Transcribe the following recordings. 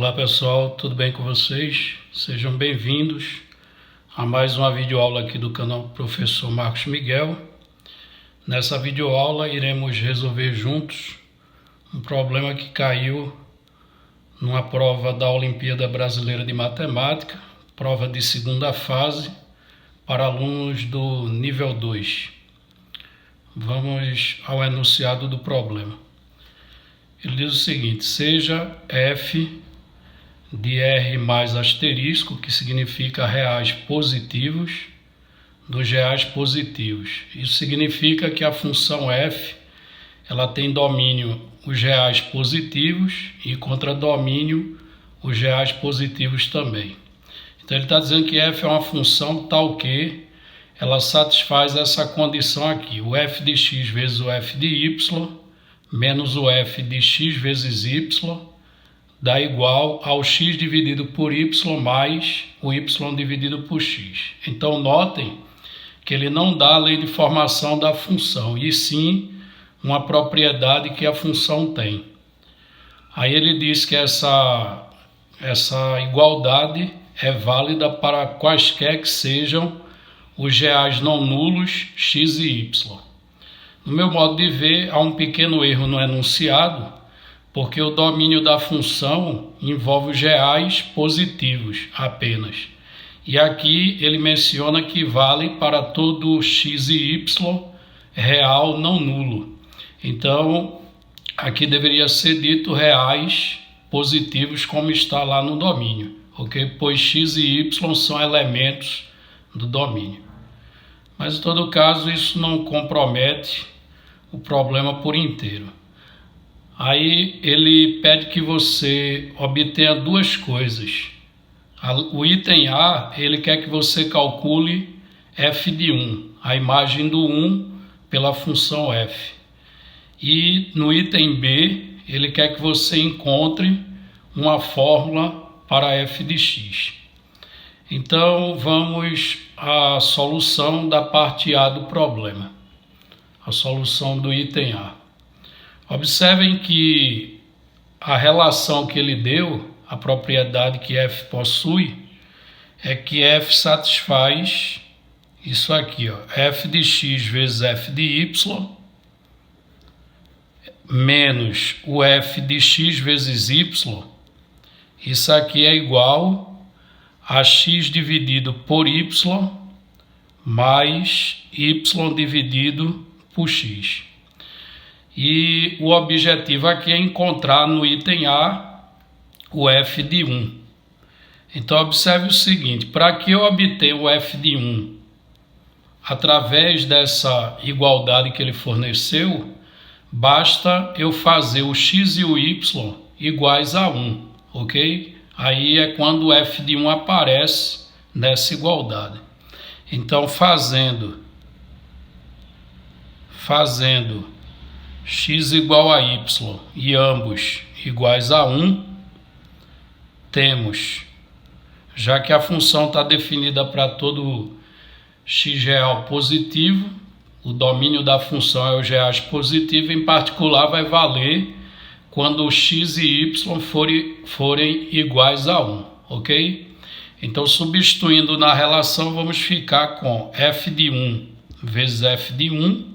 Olá pessoal, tudo bem com vocês? Sejam bem-vindos a mais uma videoaula aqui do canal Professor Marcos Miguel. Nessa videoaula iremos resolver juntos um problema que caiu numa prova da Olimpíada Brasileira de Matemática, prova de segunda fase para alunos do nível 2. Vamos ao enunciado do problema. Ele diz o seguinte: seja f de R mais asterisco, que significa reais positivos, dos reais positivos. Isso significa que a função f ela tem domínio os reais positivos e contradomínio os reais positivos também. Então ele está dizendo que f é uma função tal que ela satisfaz essa condição aqui: o f de x vezes o f de y menos o f de x vezes y dá igual ao x dividido por y mais o y dividido por x. Então notem que ele não dá a lei de formação da função, e sim uma propriedade que a função tem. Aí ele diz que essa igualdade é válida para quaisquer que sejam os reais não nulos x e y. No meu modo de ver, há um pequeno erro no enunciado, porque o domínio da função envolve os reais positivos apenas. E aqui ele menciona que vale para todo x e y real não nulo. Então, aqui deveria ser dito reais positivos, como está lá no domínio, ok? Pois x e y são elementos do domínio. Mas, em todo caso, isso não compromete o problema por inteiro. Aí ele pede que você obtenha duas coisas. O item A, ele quer que você calcule f de 1, a imagem do 1 pela função f. E no item B, ele quer que você encontre uma fórmula para f de x. Então vamos à solução da parte A do problema. A solução do item A. Observem que a relação que ele deu, a propriedade que f possui, é que f satisfaz isso aqui, ó, f de x vezes f de y menos o f de x vezes y. Isso aqui é igual a x dividido por y mais y dividido por x. E o objetivo aqui é encontrar no item A o f de 1. Então observe o seguinte: para que eu obtenha o f de 1 através dessa igualdade que ele forneceu, basta eu fazer o x e o y iguais a 1, ok? Aí é quando o f de 1 aparece nessa igualdade. Então fazendo x igual a y e ambos iguais a 1, temos, já que a função está definida para todo x real positivo, o domínio da função é os reais positivos, em particular vai valer quando x e y forem iguais a 1, ok? Então, substituindo na relação, vamos ficar com f de 1 vezes f de 1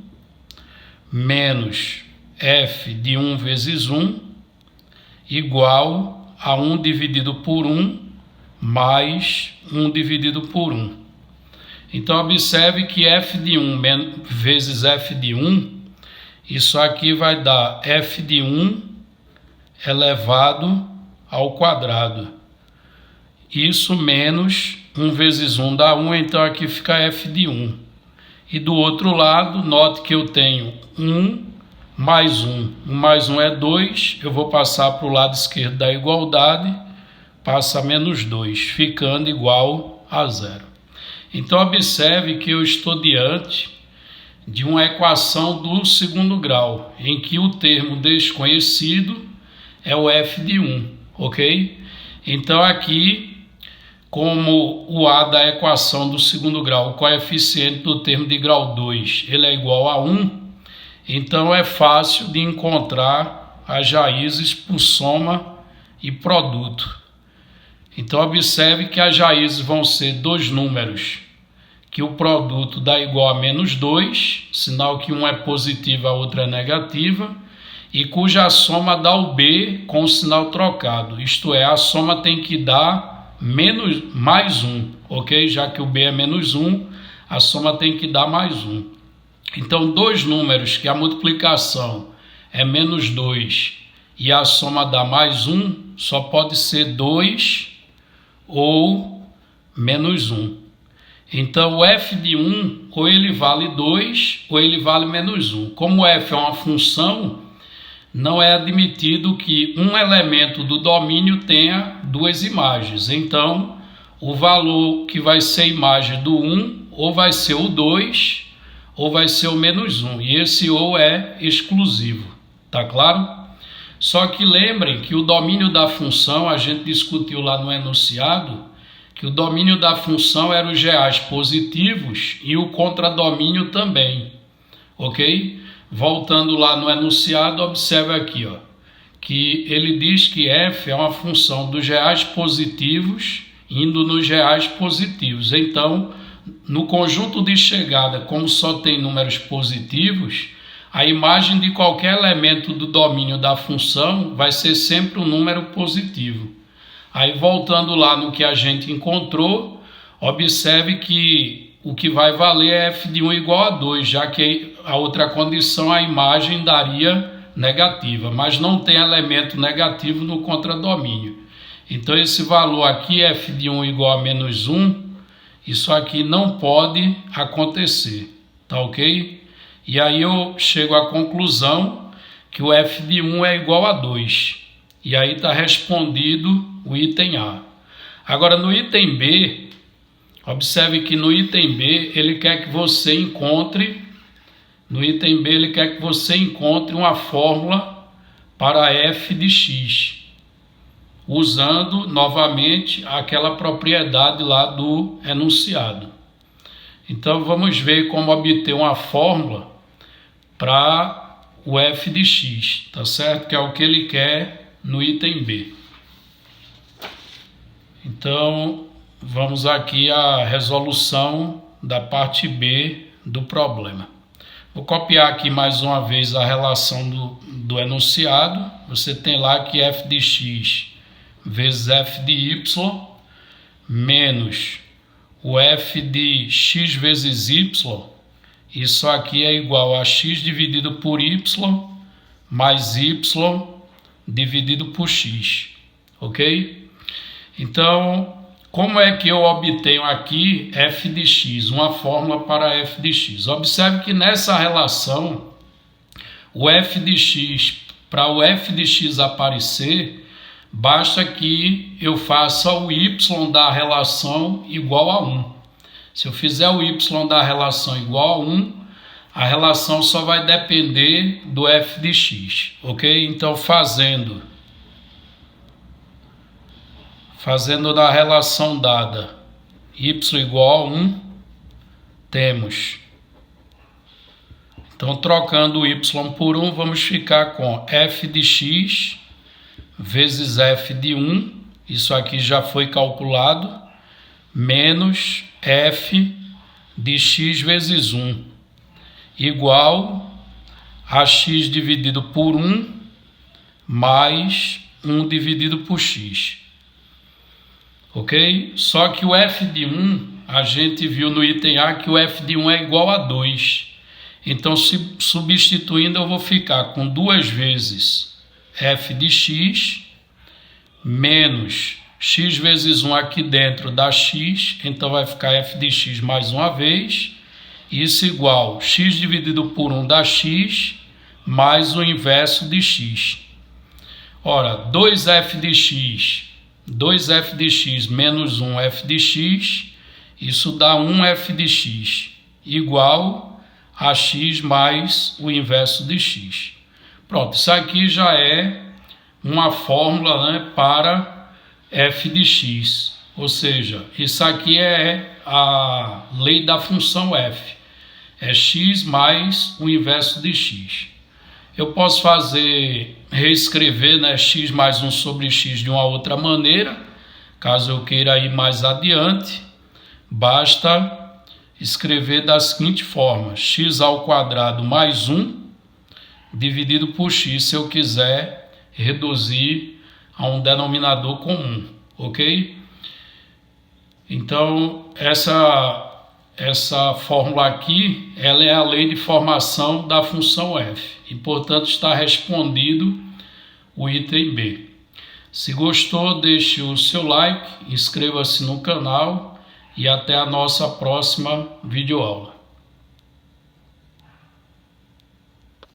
menos f de 1 vezes 1 igual a 1 dividido por 1 mais 1 dividido por 1. Então, observe que f de 1 vezes f de 1, isso aqui vai dar f de 1 elevado ao quadrado. Isso menos 1 vezes 1 dá 1, então aqui fica f de 1. E do outro lado, note que eu tenho 1 mais 1. 1 mais 1 é 2, eu vou passar para o lado esquerdo da igualdade, passa menos 2, ficando igual a 0. Então observe que eu estou diante de uma equação do segundo grau, em que o termo desconhecido é o f de 1, ok? Então aqui, como o a da equação do segundo grau, o coeficiente do termo de grau 2, ele é igual a 1, então é fácil de encontrar as raízes por soma e produto. Então observe que as raízes vão ser dois números, que o produto dá igual a -2, sinal que um é positivo, a outra é negativa, e cuja soma dá o B com o sinal trocado, isto é, a soma tem que dar mais 1, ok? Já que o B é -1, a soma tem que dar mais 1. Então, dois números que a multiplicação é -2 e a soma dá mais 1, só pode ser 2 ou -1. Então, o f de 1, ou ele vale 2, ou ele vale -1. Como f é uma função, não é admitido que um elemento do domínio tenha duas imagens. Então, o valor que vai ser a imagem do 1, ou vai ser o 2, ou vai ser o -1. E esse ou é exclusivo, tá claro? Só que lembrem que o domínio da função, a gente discutiu lá no enunciado, que o domínio da função era os reais positivos e o contradomínio também, ok? Voltando lá no enunciado, observe aqui, ó, que ele diz que f é uma função dos reais positivos indo nos reais positivos. Então, no conjunto de chegada, como só tem números positivos, a imagem de qualquer elemento do domínio da função vai ser sempre um número positivo. Aí, voltando lá no que a gente encontrou, observe que o que vai valer é f de 1 igual a 2, já que a outra condição, a imagem daria negativa, mas não tem elemento negativo no contradomínio. Então, esse valor aqui, f de 1 igual a -1, isso aqui não pode acontecer, tá ok? E aí eu chego à conclusão que o f de 1 é igual a 2. E aí está respondido o item A. Agora no item B, observe que no item B ele quer que você encontre, uma fórmula para f de x, usando novamente aquela propriedade lá do enunciado. Então vamos ver como obter uma fórmula para o f de x, tá certo? Que é o que ele quer no item B. Então vamos aqui à resolução da parte B do problema. Vou copiar aqui mais uma vez a relação do enunciado. Você tem lá que f de x vezes f de y menos o f de x vezes y, isso aqui é igual a x dividido por y mais y dividido por x, ok? Então, como é que eu obtenho aqui f de x, uma fórmula para f de x? Observe que nessa relação, o f de x, para o f de x aparecer, basta que eu faça o y da relação igual a 1. Se eu fizer o y da relação igual a 1, a relação só vai depender do f de x, ok? Então, fazendo da relação dada y igual a 1, temos. Então, trocando o y por 1, vamos ficar com f de x vezes f de 1, isso aqui já foi calculado, menos f de x vezes 1, igual a x dividido por 1, mais 1 dividido por x. Ok? Só que o f de 1, a gente viu no item A que o f de 1 é igual a 2. Então, substituindo, eu vou ficar com 2 vezes f de x menos x vezes 1 aqui dentro dá x, então vai ficar f de x mais uma vez, isso igual x dividido por 1 dá x, mais o inverso de x. Ora, 2f de x menos 1f de x, isso dá 1f de x, igual a x mais o inverso de x. Pronto, isso aqui já é uma fórmula, né, para f de x, ou seja, isso aqui é a lei da função f, é x mais o inverso de x. Eu posso reescrever, né, x mais 1 sobre x de uma outra maneira. Caso eu queira ir mais adiante, basta escrever da seguinte forma: x ao quadrado mais 1 dividido por x, se eu quiser reduzir a um denominador comum, ok? Então, essa fórmula aqui, ela é a lei de formação da função f. E, portanto, está respondido o item B. Se gostou, deixe o seu like, inscreva-se no canal e até a nossa próxima videoaula.